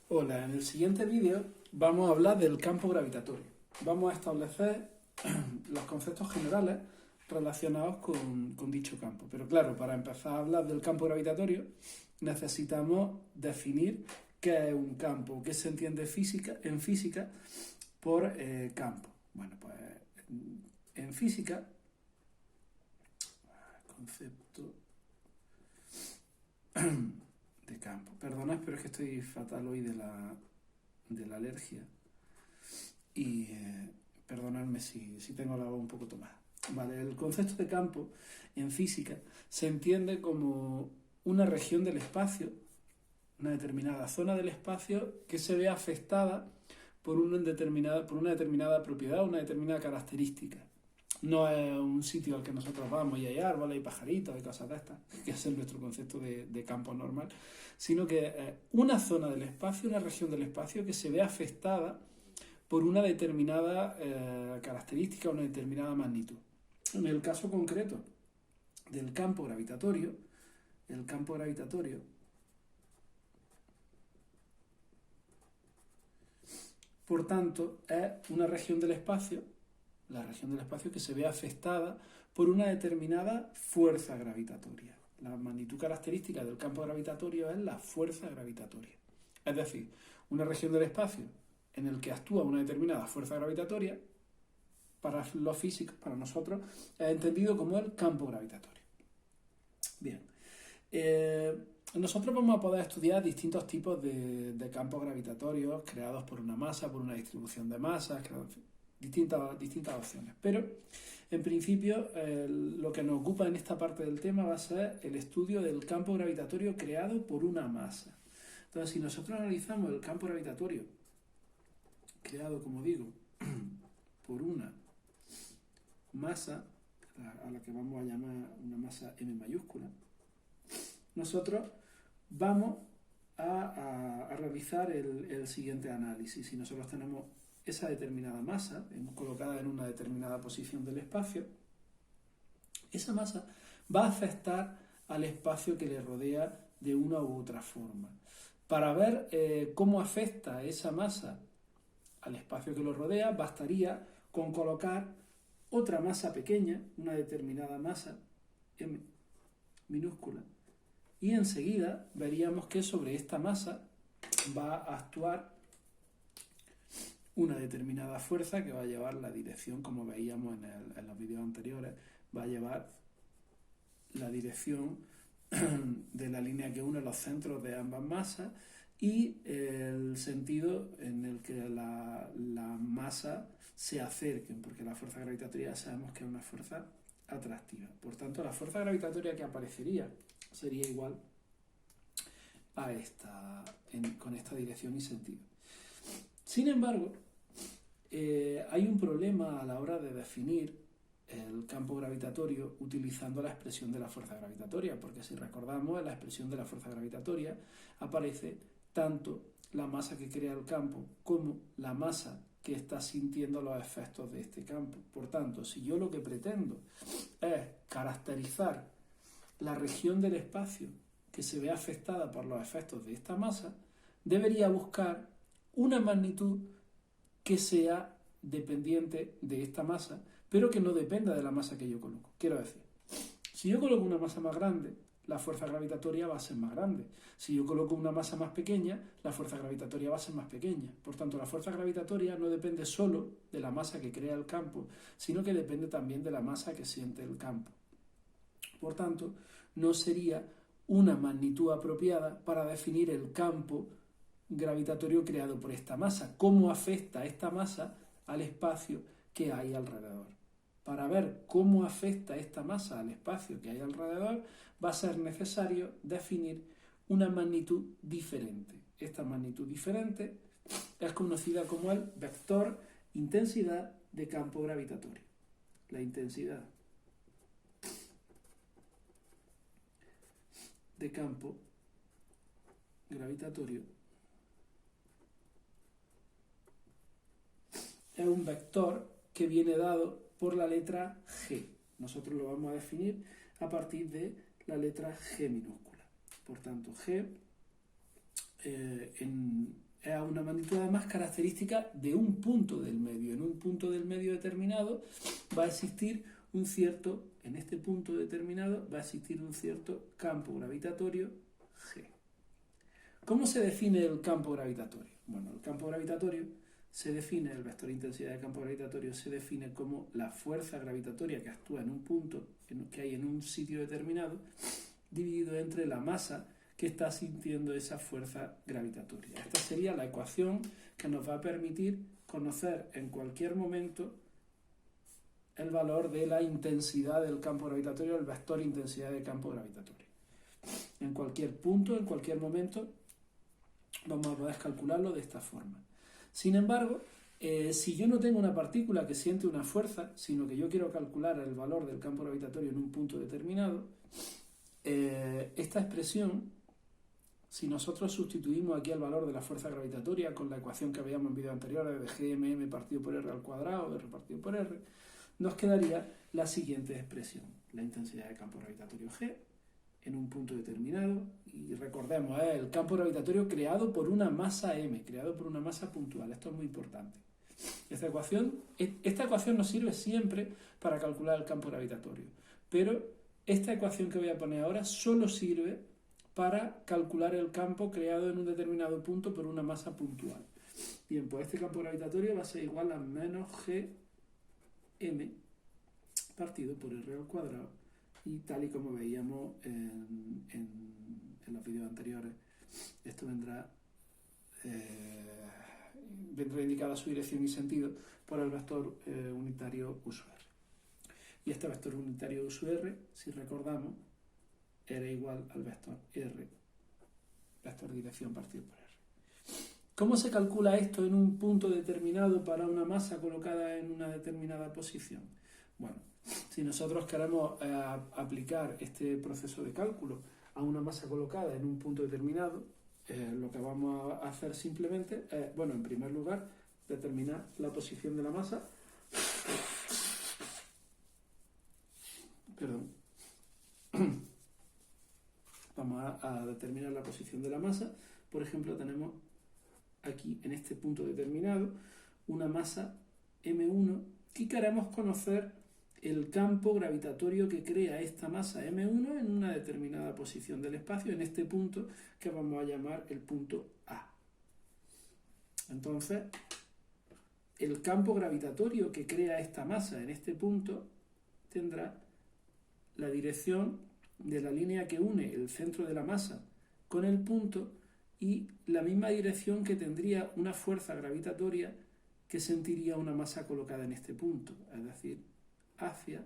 Hola, en el siguiente vídeo vamos a hablar del campo gravitatorio. Vamos a establecer los conceptos generales relacionados con dicho campo. Pero claro, para empezar a hablar del campo gravitatorio necesitamos definir qué es un campo, qué se entiende en física por campo. Bueno, pues en física, concepto de campo. Perdonad, pero es que estoy fatal hoy de la alergia y perdonadme si tengo la voz un poco tomada. Vale, el concepto de campo en física se entiende como una región del espacio, una determinada zona del espacio que se ve afectada por una determinada propiedad, una determinada característica. No es un sitio al que nosotros vamos y hay árboles y pajaritos y cosas de estas, que es nuestro concepto de campo normal, sino que es una zona del espacio, una región del espacio que se ve afectada por una determinada característica, una determinada magnitud. En el caso concreto del campo gravitatorio, el campo gravitatorio por tanto es una región del espacio, la región del espacio que se ve afectada por una determinada fuerza gravitatoria. La magnitud característica del campo gravitatorio es la fuerza gravitatoria. Es decir, una región del espacio en el que actúa una determinada fuerza gravitatoria, para los físicos, para nosotros, es entendido como el campo gravitatorio. Bien, nosotros vamos a poder estudiar distintos tipos de campos gravitatorios creados por una masa, por una distribución de masas, distintas opciones. Pero, en principio, lo que nos ocupa en esta parte del tema va a ser el estudio del campo gravitatorio creado por una masa. Entonces, si nosotros analizamos el campo gravitatorio creado, como digo, por una masa, a la que vamos a llamar una masa M mayúscula, nosotros vamos a realizar el siguiente análisis. Si nosotros tenemos esa determinada masa colocada en una determinada posición del espacio, esa masa va a afectar al espacio que le rodea de una u otra forma. Para ver cómo afecta esa masa al espacio que lo rodea, bastaría con colocar otra masa pequeña, una determinada masa, M minúscula, y enseguida veríamos que sobre esta masa va a actuar una determinada fuerza que va a llevar la dirección, como veíamos en los vídeos anteriores, va a llevar la dirección de la línea que une los centros de ambas masas y el sentido en el que la masa se acerquen, porque la fuerza gravitatoria sabemos que es una fuerza atractiva. Por tanto, la fuerza gravitatoria que aparecería sería igual a con esta dirección y sentido. Sin embargo, hay un problema a la hora de definir el campo gravitatorio utilizando la expresión de la fuerza gravitatoria, porque si recordamos, en la expresión de la fuerza gravitatoria aparece tanto la masa que crea el campo como la masa que está sintiendo los efectos de este campo. Por tanto, si yo lo que pretendo es caracterizar la región del espacio que se ve afectada por los efectos de esta masa, debería buscar una magnitud que sea dependiente de esta masa, pero que no dependa de la masa que yo coloco. Quiero decir, si yo coloco una masa más grande, la fuerza gravitatoria va a ser más grande. Si yo coloco una masa más pequeña, la fuerza gravitatoria va a ser más pequeña. Por tanto, la fuerza gravitatoria no depende solo de la masa que crea el campo, sino que depende también de la masa que siente el campo. Por tanto, no sería una magnitud apropiada para definir el campo gravitatorio creado por esta masa. ¿Cómo afecta esta masa al espacio que hay alrededor? Para ver cómo afecta esta masa al espacio que hay alrededor, va a ser necesario definir una magnitud diferente. Esta magnitud diferente es conocida como el vector intensidad de campo gravitatorio. La intensidad de campo gravitatorio es un vector que viene dado por la letra G. Nosotros lo vamos a definir a partir de la letra G minúscula. Por tanto, G es es a una magnitud además característica de un punto del medio. En un punto del medio determinado va a existir en este punto determinado va a existir un cierto campo gravitatorio G. ¿Cómo se define el campo gravitatorio? Bueno, el campo gravitatorio se define, el vector intensidad de campo gravitatorio se define como la fuerza gravitatoria que actúa en un punto que hay en un sitio determinado, dividido entre la masa que está sintiendo esa fuerza gravitatoria. Esta sería la ecuación que nos va a permitir conocer en cualquier momento el valor de la intensidad del campo gravitatorio, el vector intensidad de campo gravitatorio. En cualquier punto, en cualquier momento, vamos a poder calcularlo de esta forma. Sin embargo, si yo no tengo una partícula que siente una fuerza, sino que yo quiero calcular el valor del campo gravitatorio en un punto determinado, esta expresión, si nosotros sustituimos aquí el valor de la fuerza gravitatoria con la ecuación que veíamos en vídeos anteriores de GMM partido por R al cuadrado, R partido por R, nos quedaría la siguiente expresión: la intensidad de campo gravitatorio G en un punto determinado, y recordemos, es el campo gravitatorio creado por una masa M, creado por una masa puntual. Esto es muy importante. Esta ecuación nos sirve siempre para calcular el campo gravitatorio, pero esta ecuación que voy a poner ahora solo sirve para calcular el campo creado en un determinado punto por una masa puntual. Bien, pues este campo gravitatorio va a ser igual a menos Gm partido por R al cuadrado, y tal y como veíamos en los vídeos anteriores, esto vendrá indicada su dirección y sentido por el vector unitario U sub R. Y este vector unitario U sub R, si recordamos, era igual al vector R, vector dirección partido por R. ¿Cómo se calcula esto en un punto determinado para una masa colocada en una determinada posición? Bueno, si nosotros queremos aplicar este proceso de cálculo a una masa colocada en un punto determinado, lo que vamos a hacer simplemente es, bueno, en primer lugar, determinar la posición de la masa. Perdón. Vamos a determinar la posición de la masa. Por ejemplo, tenemos aquí, en este punto determinado, una masa M1 y queremos conocer el campo gravitatorio que crea esta masa M1 en una determinada posición del espacio, en este punto que vamos a llamar el punto A. Entonces, el campo gravitatorio que crea esta masa en este punto tendrá la dirección de la línea que une el centro de la masa con el punto y la misma dirección que tendría una fuerza gravitatoria que sentiría una masa colocada en este punto, es decir, hacia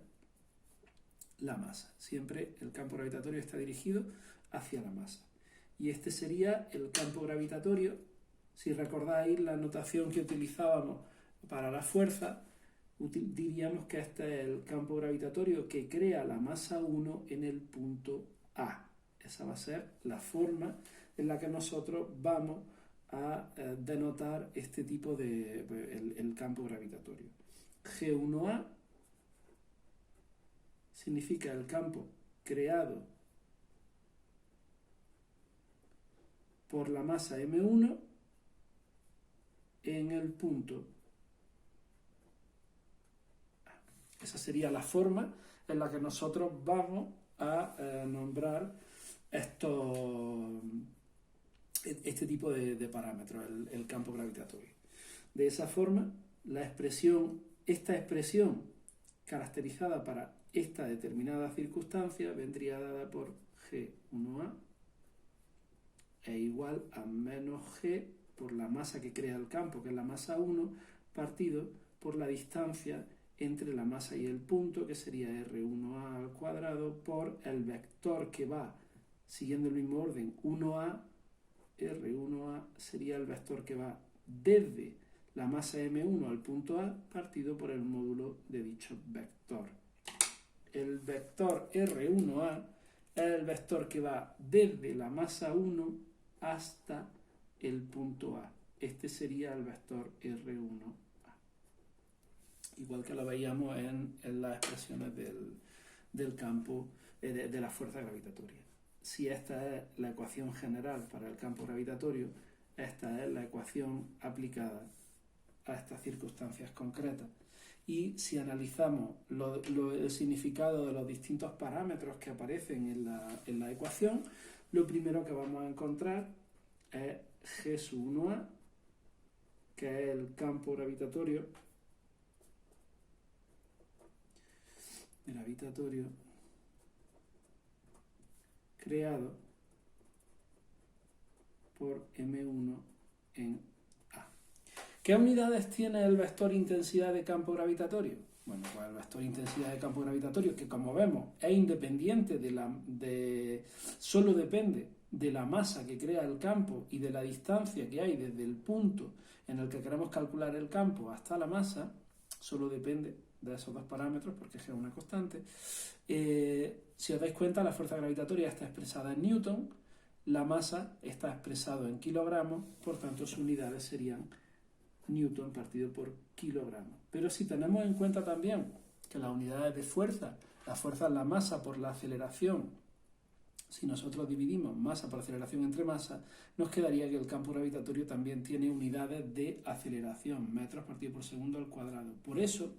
la masa. Siempre el campo gravitatorio está dirigido hacia la masa. Y este sería el campo gravitatorio. Si recordáis la notación que utilizábamos para la fuerza, diríamos que este es el campo gravitatorio que crea la masa 1 en el punto A. Esa va a ser la forma en la que nosotros vamos a denotar este tipo de el campo gravitatorio. G1A significa el campo creado por la masa M1 en el punto A. Esa sería la forma en la que nosotros vamos a nombrar este tipo de parámetros, el campo gravitatorio. De esa forma, esta expresión caracterizada para esta determinada circunstancia vendría dada por G1A es igual a menos G por la masa que crea el campo, que es la masa 1, partido por la distancia entre la masa y el punto, que sería R1A al cuadrado, por el vector que va siguiendo el mismo orden, 1A, R1A sería el vector que va desde la masa M1 al punto A, partido por el módulo de dicho vector. El vector R1A es el vector que va desde la masa 1 hasta el punto A. Este sería el vector R1A. Igual que lo veíamos en las expresiones del campo, de la fuerza gravitatoria. Si esta es la ecuación general para el campo gravitatorio, esta es la ecuación aplicada a estas circunstancias concretas. Y si analizamos el significado de los distintos parámetros que aparecen en la ecuación, lo primero que vamos a encontrar es G sub 1A, que es el campo gravitatorio creado por M1 en A. ¿Qué unidades tiene el vector intensidad de campo gravitatorio? Bueno, pues el vector intensidad de campo gravitatorio, que como vemos es independiente solo depende de la masa que crea el campo y de la distancia que hay desde el punto en el que queremos calcular el campo hasta la masa, solo depende de esos dos parámetros porque es una constante. Si os dais cuenta, la fuerza gravitatoria está expresada en newton, la masa está expresada en kilogramos, por tanto sus unidades serían newton partido por kilogramo. Pero si tenemos en cuenta también que las unidades de fuerza, la fuerza es la masa por la aceleración, si nosotros dividimos masa por aceleración entre masa, nos quedaría que el campo gravitatorio también tiene unidades de aceleración, metros partido por segundo al cuadrado. Por eso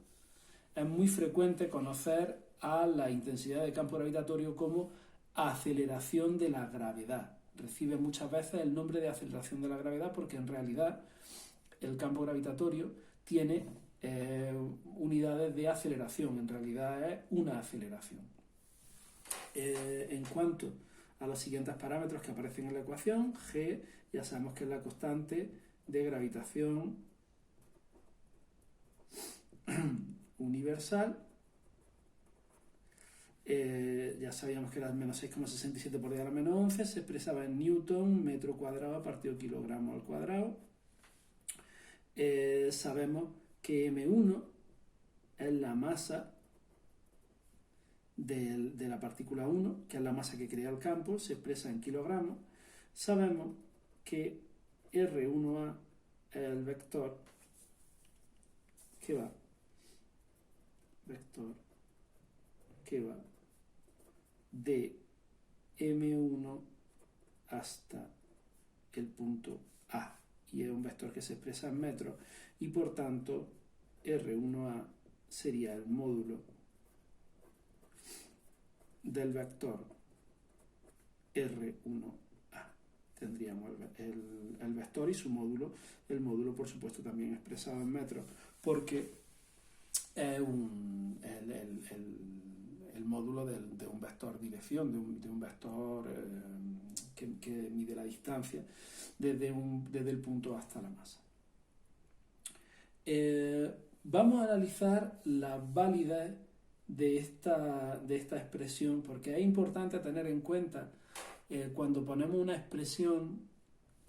es muy frecuente conocer a la intensidad de campo gravitatorio como aceleración de la gravedad. Recibe muchas veces el nombre de aceleración de la gravedad porque en realidad el campo gravitatorio tiene unidades de aceleración, en realidad es una aceleración. En cuanto a los siguientes parámetros que aparecen en la ecuación, G ya sabemos que es la constante de gravitación universal. Ya sabíamos que era menos 6,67 por 10 a la menos 11, se expresaba en newton, metro cuadrado partido kilogramo al cuadrado. Sabemos que M1 es la masa de la partícula 1, que es la masa que crea el campo, se expresa en kilogramos. Sabemos que R1A es el vector que va de M1 hasta el punto A, y es un vector que se expresa en metros, y por tanto R1A sería el módulo del vector R1A. Tendríamos el vector y su módulo, el módulo por supuesto también expresado en metros, porque es el módulo de un vector dirección, de un vector que mide la distancia desde el punto hasta la masa. Vamos a analizar la validez de esta expresión, porque es importante tener en cuenta cuando ponemos una expresión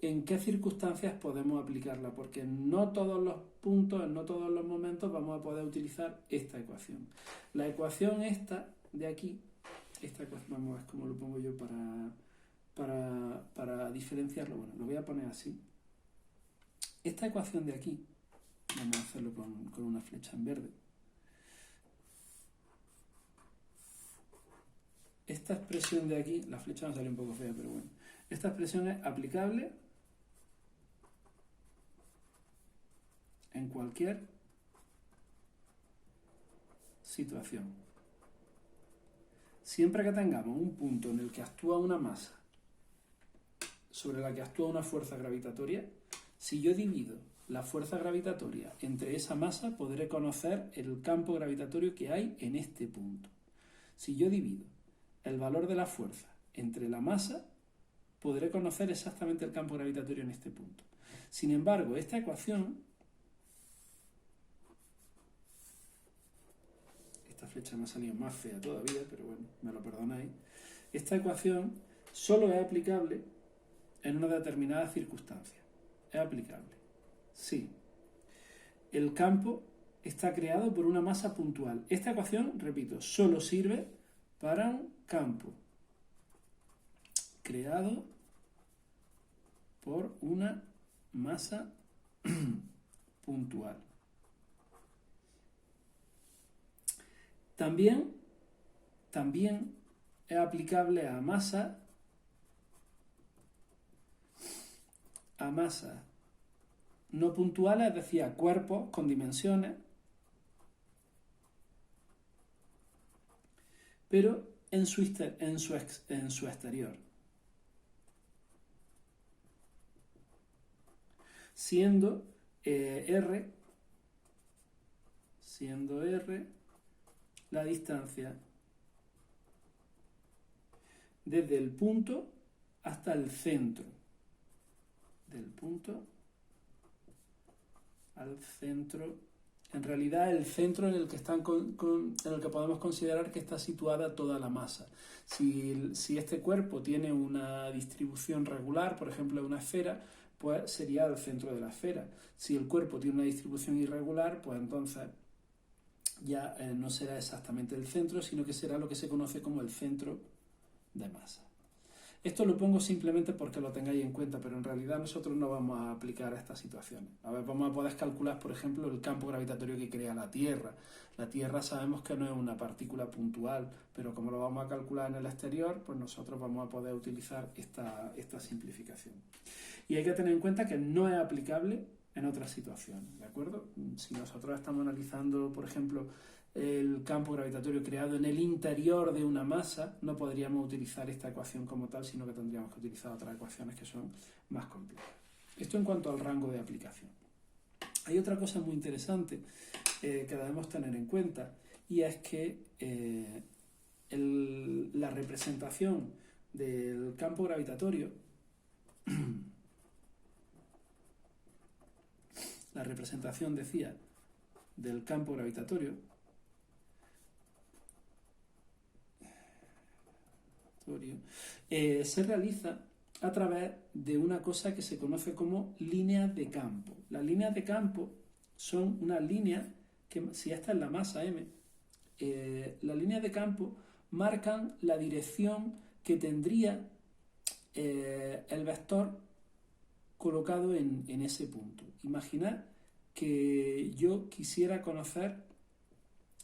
en qué circunstancias podemos aplicarla, porque en no todos los puntos, en no todos los momentos vamos a poder utilizar esta ecuación. La ecuación esta de aquí, esta ecuación, vamos a ver cómo lo pongo yo para diferenciarlo. Bueno, lo voy a poner así. Esta ecuación de aquí, vamos a hacerlo con una flecha en verde. Esta expresión de aquí, la flecha me salió un poco fea, pero bueno. Esta expresión es aplicable en cualquier situación. Siempre que tengamos un punto en el que actúa una masa sobre la que actúa una fuerza gravitatoria, si yo divido la fuerza gravitatoria entre esa masa, podré conocer el campo gravitatorio que hay en este punto. Si yo divido el valor de la fuerza entre la masa, podré conocer exactamente el campo gravitatorio en este punto. Sin embargo, esta ecuación, esta flecha me ha salido más fea todavía, pero bueno, me lo perdonáis, esta ecuación solo es aplicable en una determinada circunstancia. Es aplicable si el campo está creado por una masa puntual. Esta ecuación, repito, solo sirve para un campo creado por una masa puntual. También es aplicable a masa a masas no puntuales, es decir, a cuerpos con dimensiones, pero en su exterior, siendo R la distancia desde el punto hasta el centro, del punto al centro. En realidad, el centro en el que en el que podemos considerar que está situada toda la masa. Si este cuerpo tiene una distribución regular, por ejemplo, una esfera, pues sería el centro de la esfera. Si el cuerpo tiene una distribución irregular, pues entonces ya no será exactamente el centro, sino que será lo que se conoce como el centro de masa. Esto lo pongo simplemente porque lo tengáis en cuenta, pero en realidad nosotros no vamos a aplicar a estas situaciones. A ver, vamos a poder calcular, por ejemplo, el campo gravitatorio que crea la Tierra. La Tierra sabemos que no es una partícula puntual, pero como lo vamos a calcular en el exterior, pues nosotros vamos a poder utilizar esta simplificación. Y hay que tener en cuenta que no es aplicable en otras situaciones, ¿de acuerdo? Si nosotros estamos analizando, por ejemplo, el campo gravitatorio creado en el interior de una masa, no podríamos utilizar esta ecuación como tal, sino que tendríamos que utilizar otras ecuaciones que son más complejas. Esto en cuanto al rango de aplicación. Hay otra cosa muy interesante que debemos tener en cuenta, y es que la representación del campo gravitatorio la representación, decía, del campo gravitatorio se realiza a través de una cosa que se conoce como líneas de campo. Las líneas de campo son unas líneas que, si esta es la masa m, las líneas de campo marcan la dirección que tendría el vector colocado en ese punto. Imaginad que yo quisiera conocer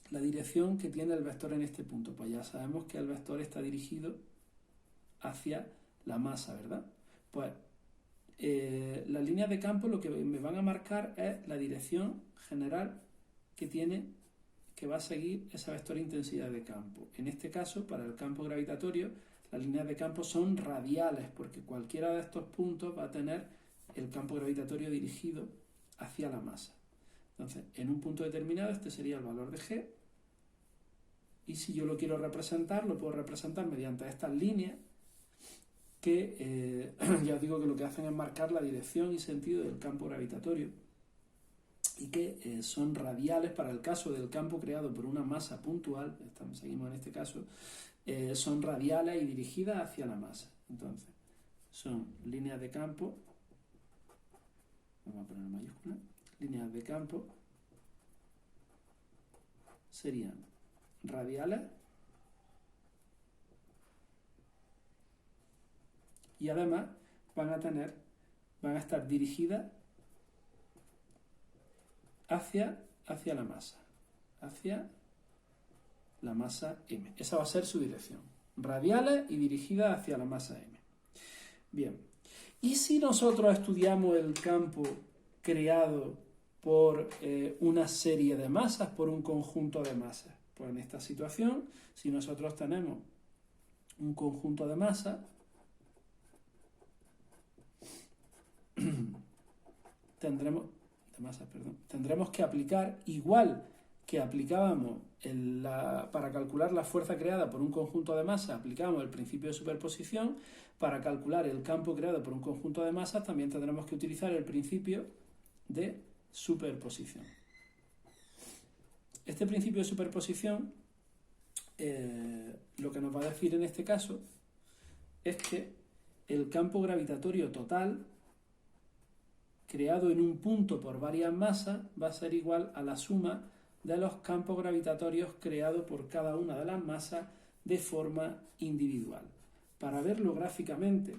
la dirección que tiene el vector en este punto. Pues ya sabemos que el vector está dirigido hacia la masa, ¿verdad? Pues las líneas de campo lo que me van a marcar es la dirección general que va a seguir ese vector de intensidad de campo. En este caso, para el campo gravitatorio, las líneas de campo son radiales, porque cualquiera de estos puntos va a tener el campo gravitatorio dirigido hacia la masa. Entonces, en un punto determinado, este sería el valor de G, y si yo lo quiero representar, lo puedo representar mediante estas líneas que ya os digo que lo que hacen es marcar la dirección y sentido del campo gravitatorio, y que son radiales para el caso del campo creado por una masa puntual. Seguimos en este caso, son radiales y dirigidas hacia la masa. Entonces, son líneas de campo, vamos a poner en mayúscula, líneas de campo serían radiales y además van a estar dirigidas hacia la masa m. Esa va a ser su dirección, radiales y dirigidas hacia la masa m. Bien, y si nosotros estudiamos el campo creado por una serie de masas, por un conjunto de masas, pues en esta situación, si nosotros tenemos un conjunto de masas, tendremos que aplicar, igual que aplicábamos para calcular la fuerza creada por un conjunto de masas, aplicamos el principio de superposición. Para calcular el campo creado por un conjunto de masas también tendremos que utilizar el principio de superposición. Este principio de superposición lo que nos va a decir en este caso es que el campo gravitatorio total creado en un punto por varias masas va a ser igual a la suma de los campos gravitatorios creados por cada una de las masas de forma individual. Para verlo gráficamente,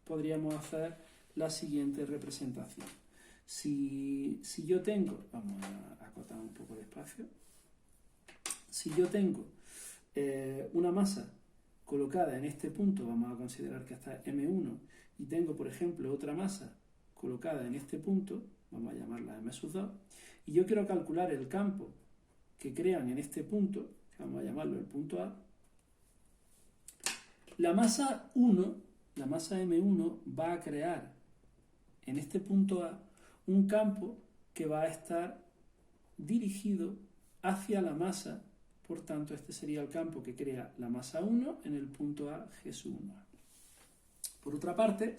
podríamos hacer la siguiente representación. Si yo tengo, vamos a acotar un poco de espacio, si yo tengo una masa colocada en este punto, vamos a considerar que esta es M1, y tengo, por ejemplo, otra masa colocada en este punto, vamos a llamarla M sub 2, y yo quiero calcular el campo que crean en este punto, vamos a llamarlo el punto A, la masa 1, la masa M1, va a crear en este punto A un campo que va a estar dirigido hacia la masa, por tanto este sería el campo que crea la masa 1 en el punto A G sub 1A. Por otra parte,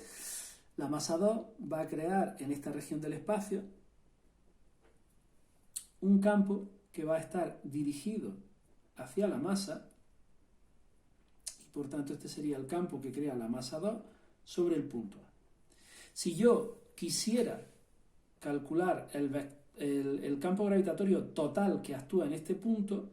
la masa 2 va a crear en esta región del espacio un campo que va a estar dirigido hacia la masa, y por tanto este sería el campo que crea la masa 2 sobre el punto A. Si yo quisiera calcular el campo gravitatorio total que actúa en este punto,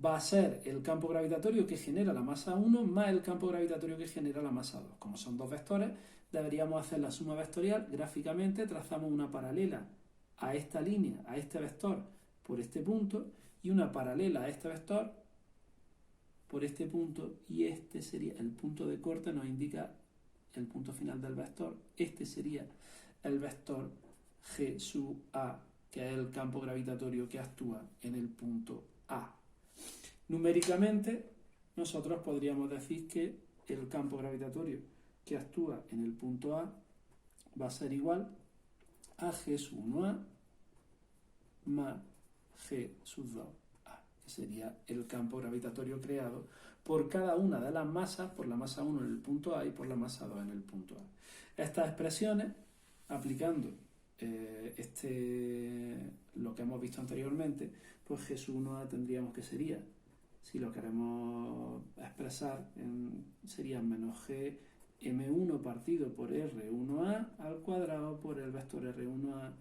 va a ser el campo gravitatorio que genera la masa 1 más el campo gravitatorio que genera la masa 2. Como son dos vectores, deberíamos hacer la suma vectorial. Gráficamente trazamos una paralela a esta línea, a este vector, por este punto, y una paralela a este vector por este punto, y este sería el punto de corte, nos indica el punto final del vector. Este sería el vector G sub A, que es el campo gravitatorio que actúa en el punto A. Numéricamente, nosotros podríamos decir que el campo gravitatorio que actúa en el punto A va a ser igual a G sub 1A más G sub 2A, que sería el campo gravitatorio creado por cada una de las masas, por la masa 1 en el punto A y por la masa 2 en el punto A. Estas expresiones, aplicando lo que hemos visto anteriormente, pues G sub 1A tendríamos que sería, si lo queremos expresar, sería menos G M1 partido por R1A al cuadrado por el vector R1A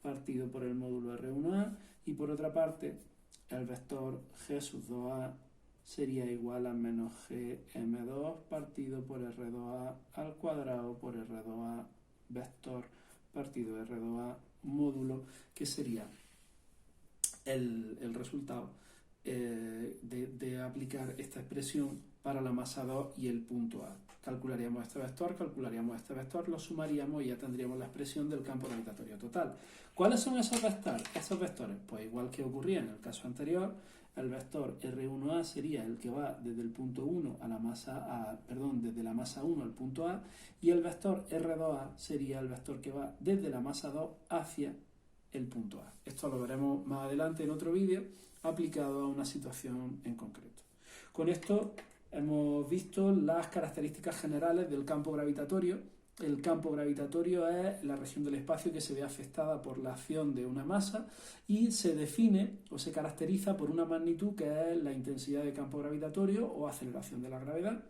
partido por el módulo R1A, y por otra parte el vector G sub 2A sería igual a menos G M2 partido por R2A al cuadrado por R2A vector partido R2A módulo, que sería el resultado de aplicar esta expresión para la masa 2 y el punto A. Calcularíamos este vector, lo sumaríamos y ya tendríamos la expresión del campo gravitatorio total. ¿Cuáles son esos vectores? Pues igual que ocurría en el caso anterior, el vector R1A sería el que va desde el punto 1 a la masa desde la masa 1 al punto A, y el vector R2A sería el vector que va desde la masa 2 hacia el punto A. Esto lo veremos más adelante en otro vídeo, aplicado a una situación en concreto. Con esto hemos visto las características generales del campo gravitatorio. El campo gravitatorio es la región del espacio que se ve afectada por la acción de una masa y se define o se caracteriza por una magnitud que es la intensidad de campo gravitatorio o aceleración de la gravedad,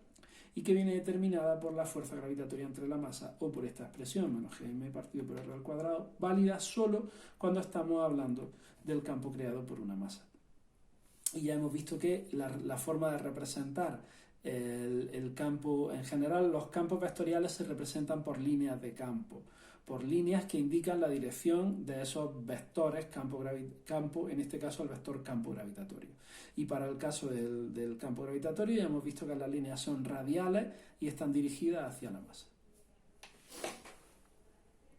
y que viene determinada por la fuerza gravitatoria entre la masa, o por esta expresión, menos Gm partido por R al cuadrado, válida solo cuando estamos hablando del campo creado por una masa. Y ya hemos visto que la forma de representar el campo, en general, los campos vectoriales se representan por líneas de campo, por líneas que indican la dirección de esos vectores campo, en este caso el vector campo gravitatorio. Y para el caso del campo gravitatorio ya hemos visto que las líneas son radiales y están dirigidas hacia la masa.